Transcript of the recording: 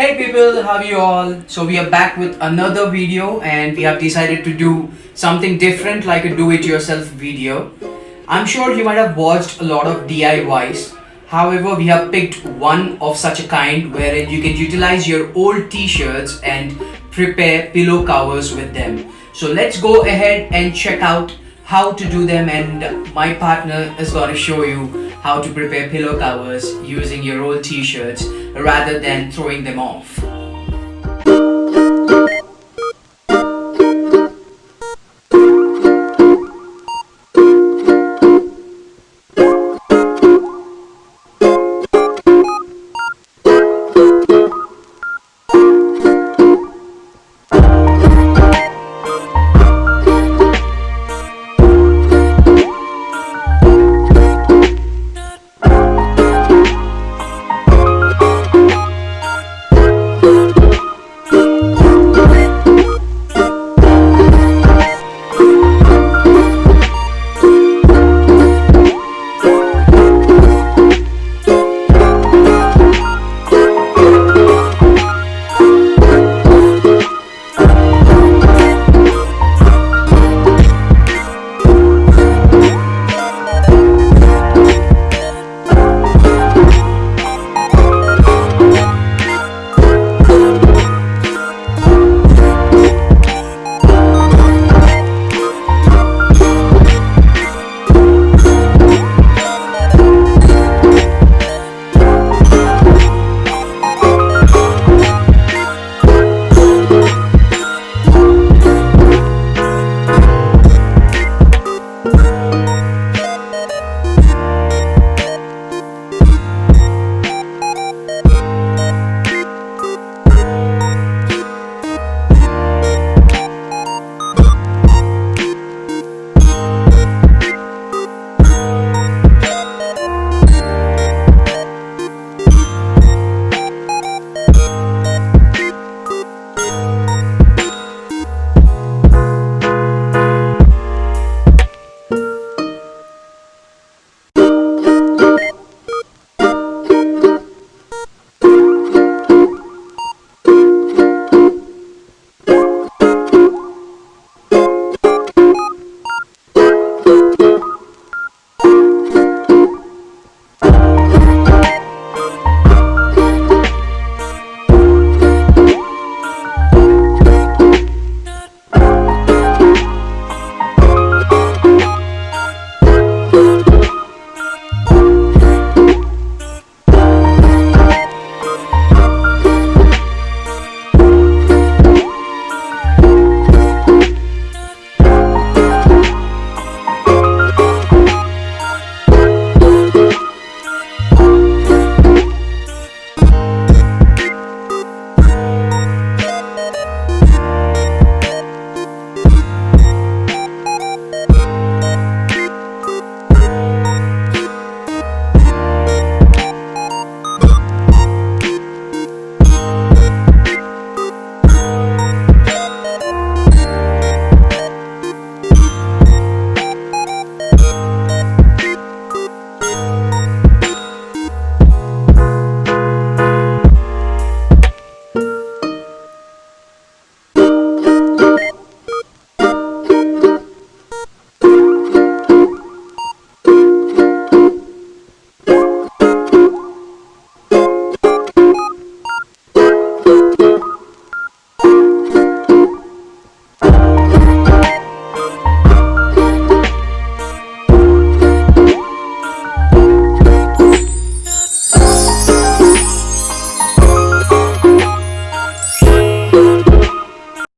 Hey people, how are you all? So we are back with another video and we have decided to do something different like a do-it-yourself video. I'm sure you might have watched a lot of DIYs. However, we have picked one of such a kind wherein you can utilize your old t-shirts and prepare pillow covers with them. So let's go ahead and check out how to do them, and my partner is going to show you how to prepare pillow covers using your old t-shirts rather than throwing them off.